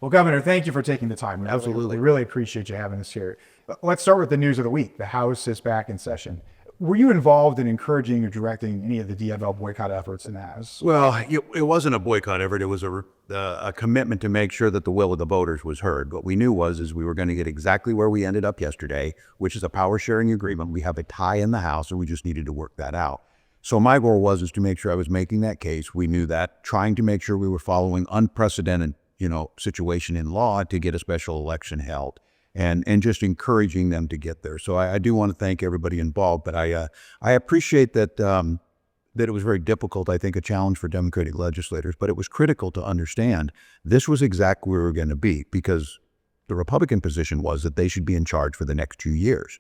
Well, Governor, thank you for taking the time. Absolutely. We really appreciate you having us here. Let's start with the news of the week. The House is back in session. Were you involved in encouraging or directing any of the DFL boycott efforts in the House? Well, it wasn't a boycott effort. It was a commitment to make sure that the will of the voters was heard. What we knew is we were going to get exactly where we ended up yesterday, which is a power sharing agreement. We have a tie in the House, and we just needed to work that out. So my goal was to make sure I was making that case. We knew that, trying to make sure we were following unprecedented, situation in law to get a special election held. And just encouraging them to get there. So I do want to thank everybody involved, but I appreciate that that it was very difficult, I think, a challenge for Democratic legislators, but it was critical to understand this was exactly where we were going to be, because the Republican position was that they should be in charge for the next 2 years.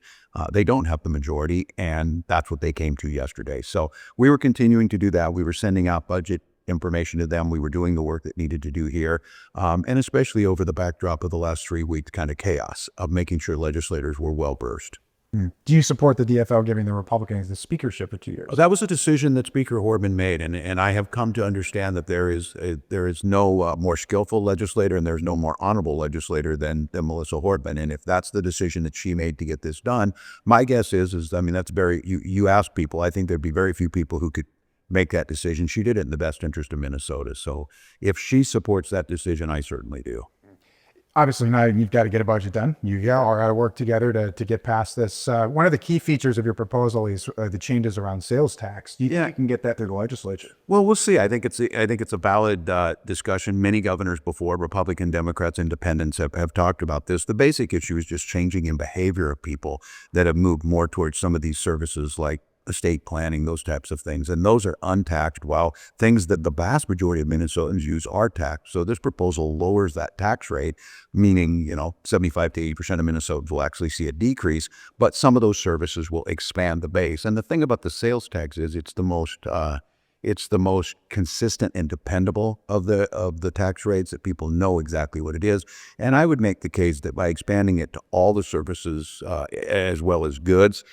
They don't have the majority, and that's what they came to yesterday. So we were continuing to do that. We were sending out budget information to them. We were doing the work that needed to do here, and especially over the backdrop of the last 3 weeks kind of chaos of making sure legislators were well versed. Do you support the DFL giving the Republicans the speakership for 2 years? That was a decision that Speaker Hortman made, and I have come to understand that there is no more skillful legislator and there's no more honorable legislator than Melissa Hortman. And if that's the decision that she made to get this done, my guess is I mean, that's very, you ask people, I think there'd be very few people who could make that decision. She did it in the best interest of Minnesota. So if she supports that decision, I certainly do. Obviously, now you've got to get a budget done. You all got to work together to get past this. One of the key features of your proposal is the changes around sales tax. Do you think you can get that through the legislature? Well, we'll see. I think it's a valid discussion. Many governors before, Republican, Democrats, Independents, have talked about this. The basic issue is just changing in behavior of people that have moved more towards some of these services like estate planning, those types of things. And those are untaxed, while things that the vast majority of Minnesotans use are taxed. So this proposal lowers that tax rate, meaning, 75 to 80% of Minnesotans will actually see a decrease, but some of those services will expand the base. And the thing about the sales tax is it's the most consistent and dependable of the tax rates, that people know exactly what it is. And I would make the case that by expanding it to all the services as well as goods,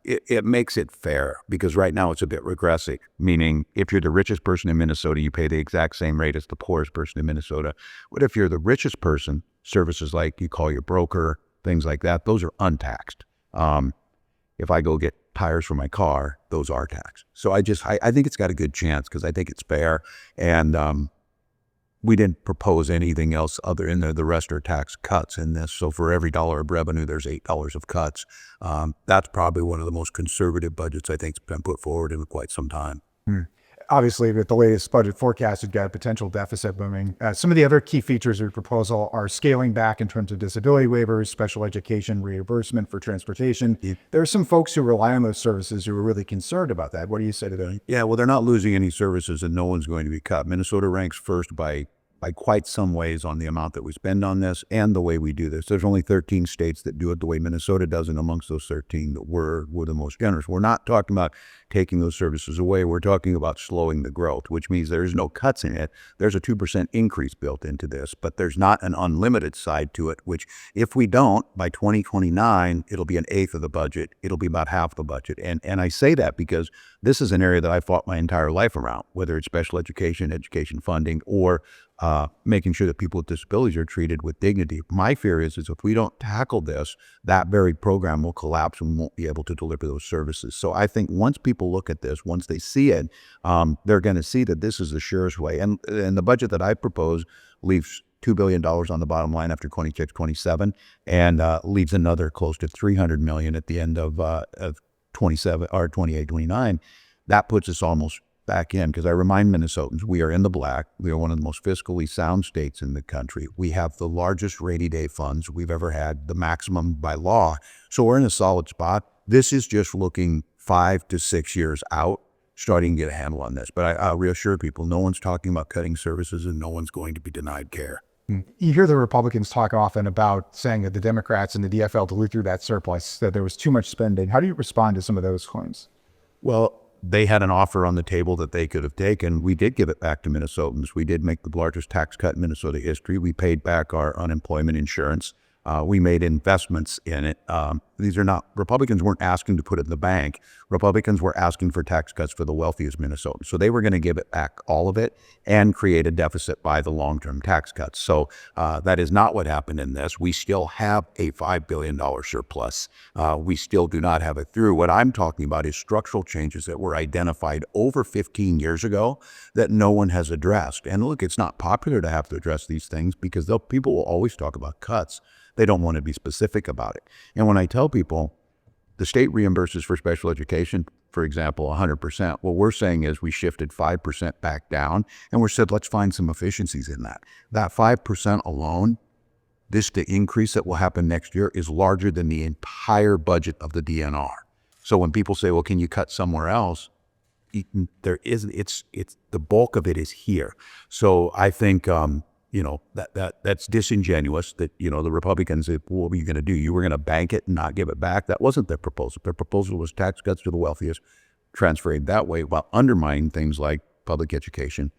it makes it fair, because right now it's a bit regressive, meaning if you're the richest person in Minnesota, you pay the exact same rate as the poorest person in Minnesota. But if you're the richest person, services like you call your broker, things like that, those are untaxed. If I go get tires for my car, those are taxed. So I think it's got a good chance, because I think it's fair. And we didn't propose anything else other than the rest are tax cuts in this. So for every $1 of revenue, there's $8 of cuts. That's probably one of the most conservative budgets I think's been put forward in quite some time. Obviously, with the latest budget forecast, you've got a potential deficit booming. Some of the other key features of your proposal are scaling back in terms of disability waivers, special education reimbursement for transportation. There are some folks who rely on those services who are really concerned about that. What do you say to them? Yeah, well, they're not losing any services, and no one's going to be cut. Minnesota ranks first by quite some ways on the amount that we spend on this and the way we do this. There's only 13 states that do it the way Minnesota does, and amongst those 13, we're the most generous. We're not talking about taking those services away. We're talking about slowing the growth, which means there's no cuts in it. There's a 2% increase built into this, but there's not an unlimited side to it, which if we don't, by 2029, it'll be an eighth of the budget. It'll be about half the budget. And I say that because this is an area that I fought my entire life around, whether it's special education, education funding, or making sure that people with disabilities are treated with dignity. My fear is if we don't tackle this, that very program will collapse and we won't be able to deliver those services. So I think once people look at this, once they see it, they're going to see that this is the surest way. And the budget that I propose leaves $2 billion on the bottom line after 26, 27, and leaves another close to $300 million at the end of 27 or 28, 29. That puts us almost back in, because I remind Minnesotans, we are in the black. We are one of the most fiscally sound states in the country. We have the largest rainy day funds we've ever had, the maximum by law. So we're in a solid spot. This is just looking 5 to 6 years out, starting to get a handle on this. But I'll reassure people, no one's talking about cutting services and no one's going to be denied care. You hear the Republicans talk often about saying that the Democrats and the DFL blew through that surplus, that there was too much spending. How do you respond to some of those claims? Well, they had an offer on the table that they could have taken. We did give it back to Minnesotans. We did make the largest tax cut in Minnesota history. We paid back our unemployment insurance. We made investments in it. These are not, Republicans weren't asking to put it in the bank. Republicans were asking for tax cuts for the wealthiest Minnesotans. So they were going to give it back, all of it, and create a deficit by the long-term tax cuts. So that is not what happened in this. We still have a $5 billion surplus. We still do not have it through. What I'm talking about is structural changes that were identified over 15 years ago that no one has addressed. And look, it's not popular to have to address these things because people will always talk about cuts. They don't want to be specific about it. And when I tell people the state reimburses for special education, for example, 100%, what we're saying is we shifted 5% back down, and we said, let's find some efficiencies in that. That 5% alone, the increase that will happen next year is larger than the entire budget of the DNR. So when people say, well, can you cut somewhere else? There isn't. It's the bulk of it is here. So I think that's disingenuous. That the Republicans, what were you going to do? You were going to bank it and not give it back. That wasn't their proposal. Their proposal was tax cuts to the wealthiest, transferring that way while undermining things like public education,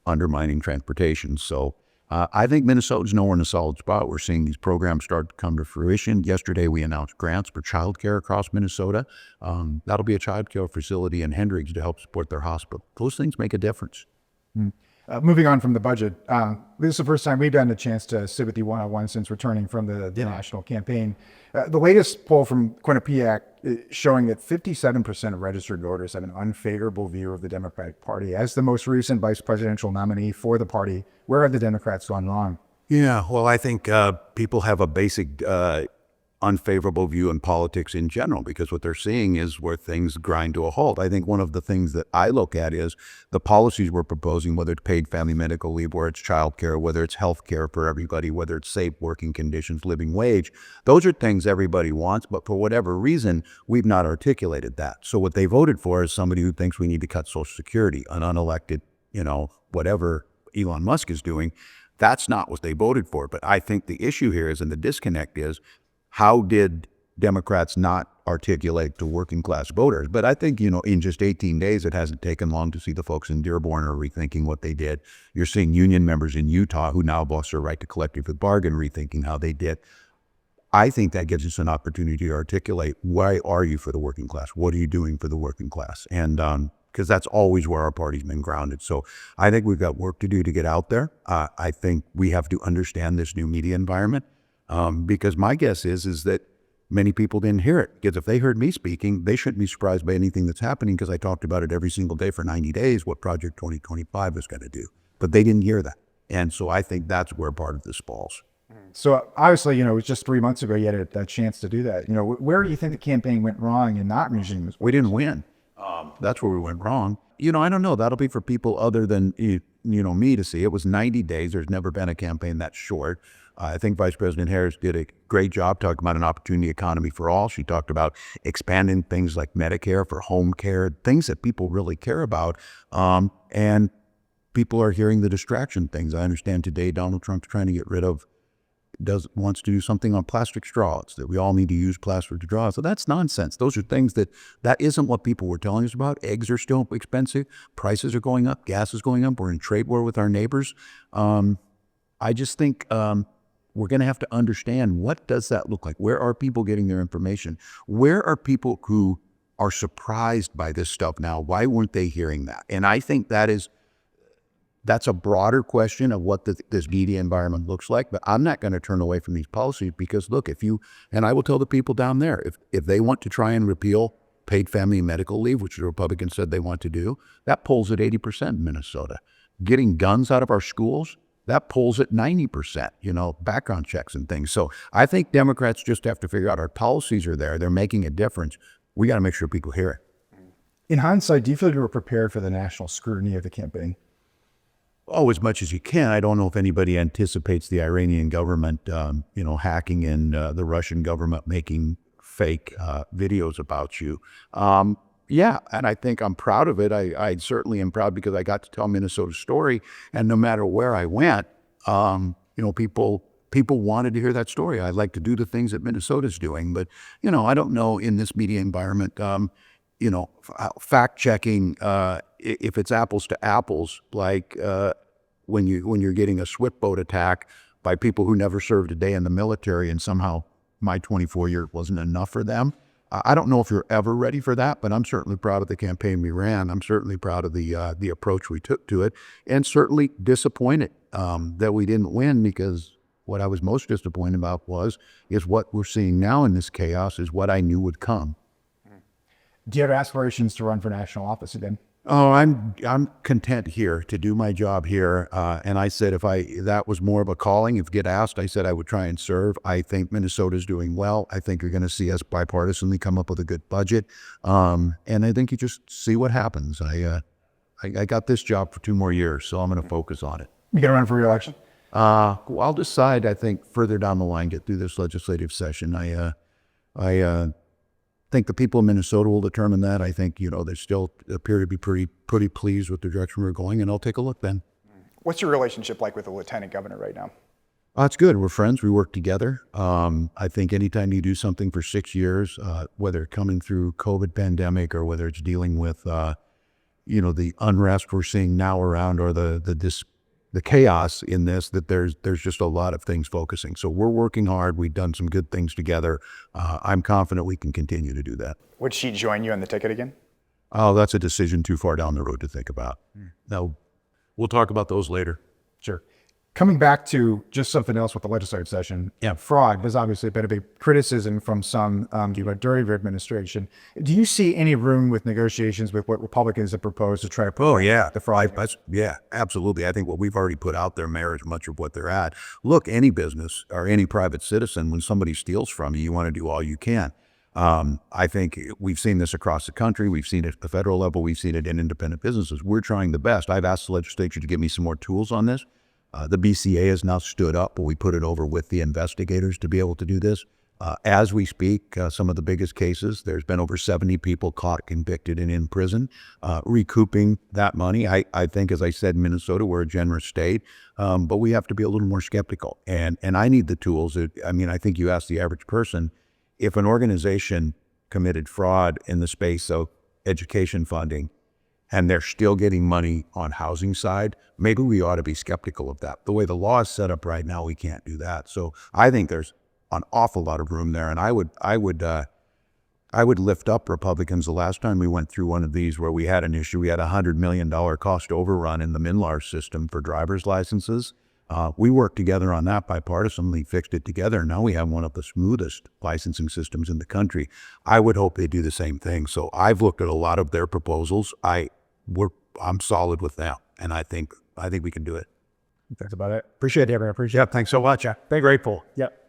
undermining transportation. So I think Minnesotans know we're in a solid spot. We're seeing these programs start to come to fruition. Yesterday, we announced grants for childcare across Minnesota. That'll be a childcare facility in Hendricks to help support their hospital. Those things make a difference. Moving on from the budget, this is the first time we've gotten a chance to sit with you one-on-one since returning from the national campaign. The latest poll from Quinnipiac is showing that 57% of registered voters have an unfavorable view of the Democratic Party. As the most recent vice presidential nominee for the party, where have the Democrats gone wrong? Yeah, well, I think people have a basic unfavorable view in politics in general, because what they're seeing is where things grind to a halt. I think one of the things that I look at is the policies we're proposing, whether it's paid family medical leave, whether it's child care, whether it's health care for everybody, whether it's safe working conditions, living wage. Those are things everybody wants, but for whatever reason, we've not articulated that. So what they voted for is somebody who thinks we need to cut Social Security, an unelected, whatever Elon Musk is doing. That's not what they voted for. But I think the issue here is, and the disconnect is, how did Democrats not articulate to working class voters? But I think, in just 18 days, it hasn't taken long to see the folks in Dearborn are rethinking what they did. You're seeing union members in Utah who now lost their right to collective bargain rethinking how they did. I think that gives us an opportunity to articulate, why are you for the working class? What are you doing for the working class? And because that's always where our party's been grounded. So I think we've got work to do to get out there. I think we have to understand this new media environment. Because my guess is that many people didn't hear it. Because if they heard me speaking, they shouldn't be surprised by anything that's happening, because I talked about it every single day for 90 days, what Project 2025 is going to do. But they didn't hear that. And so I think that's where part of this falls. So obviously, it was just 3 months ago you had a chance to do that. Where do you think the campaign went wrong in not reaching this? We didn't win. That's where we went wrong. I don't know. That'll be for people other than, me to see. It was 90 days. There's never been a campaign that short. I think Vice President Harris did a great job talking about an opportunity economy for all. She talked about expanding things like Medicare for home care, things that people really care about. And people are hearing the distraction things. I understand today Donald Trump's trying to get rid of, wants to do something on plastic straws, that we all need to use plastic straws. So that's nonsense. Those are things that isn't what people were telling us about. Eggs are still expensive. Prices are going up. Gas is going up. We're in trade war with our neighbors. I just think we're going to have to understand, what does that look like? Where are people getting their information? Where are people who are surprised by this stuff now? Why weren't they hearing that? And I think that's a broader question of what this media environment looks like. But I'm not going to turn away from these policies, because look, and I will tell the people down there, if they want to try and repeal paid family and medical leave, which the Republicans said they want to do, that polls at 80% in Minnesota. Getting guns out of our schools, that polls at 90%, background checks and things. So I think Democrats just have to figure out, our policies are there. They're making a difference. We got to make sure people hear it. In hindsight, do you feel you were prepared for the national scrutiny of the campaign? Oh, as much as you can. I don't know if anybody anticipates the Iranian government, hacking and the Russian government making fake videos about you. Yeah, and I think I'm proud of it. I certainly am proud, because I got to tell Minnesota's story, and no matter where I went, people wanted to hear that story. I like to do the things that Minnesota's doing, but I don't know, in this media environment, fact checking, if it's apples to apples, like when you're getting a swift boat attack by people who never served a day in the military, and somehow my 24 years wasn't enough for them. I don't know if you're ever ready for that, but I'm certainly proud of the campaign we ran. I'm certainly proud of the approach we took to it, and certainly disappointed that we didn't win, because what I was most disappointed about is what we're seeing now in this chaos is what I knew would come. Do you have aspirations to run for national office again? Oh, I'm content here to do my job here. And I said if that was more of a calling, if get asked, I said I would try and serve. I think Minnesota's doing well. I think you're going to see us bipartisanly come up with a good budget. And I think you just see what happens. I got this job for 2 more years, so I'm going to focus on it. You gonna run for re-election? Well, I'll decide, I think, further down the line, get through this legislative session. I think the people of Minnesota will determine that. I think, they still appear to be pretty pleased with the direction we're going, and I'll take a look then. What's your relationship like with the lieutenant governor right now? It's good. We're friends. We work together. I think anytime you do something for 6 years, whether coming through COVID pandemic or whether it's dealing with, the unrest we're seeing now around, or the chaos in this, that there's just a lot of things focusing. So we're working hard. We've done some good things together. I'm confident we can continue to do that. Would she join you on the ticket again? Oh, that's a decision too far down the road to think about. Now, we'll talk about those later. Sure. Coming back to just something else with the legislative session, Yeah. fraud has obviously been a big criticism from some during your administration. Do you see any room with negotiations with what Republicans have proposed to try to prevent the fraud? Yeah, absolutely. I think what we've already put out there mirrors much of what they're at. Look, any business or any private citizen, when somebody steals from you, you want to do all you can. I think we've seen this across the country. We've seen it at the federal level. We've seen it in independent businesses. We're trying the best. I've asked the legislature to give me some more tools on this. The BCA has now stood up, but we put it over with the investigators to be able to do this. As we speak, some of the biggest cases, there's been over 70 people caught, convicted, and in prison, recouping that money. I think, as I said, in Minnesota, we're a generous state, but we have to be a little more skeptical. And I need the tools. I think you ask the average person, if an organization committed fraud in the space of education funding, and they're still getting money on housing side, maybe we ought to be skeptical of that. The way the law is set up right now, we can't do that. So I think there's an awful lot of room there. And I would lift up Republicans. The last time we went through one of these where we had an issue, we had a $100 million cost overrun in the MNLARS system for driver's licenses. We worked together on that bipartisanly, fixed it together. Now we have one of the smoothest licensing systems in the country. I would hope they do the same thing. So I've looked at a lot of their proposals. I'm solid with them, and I think we can do it. That's about it. Appreciate it, Evan. Appreciate it. Thanks so much. Very grateful. Yep.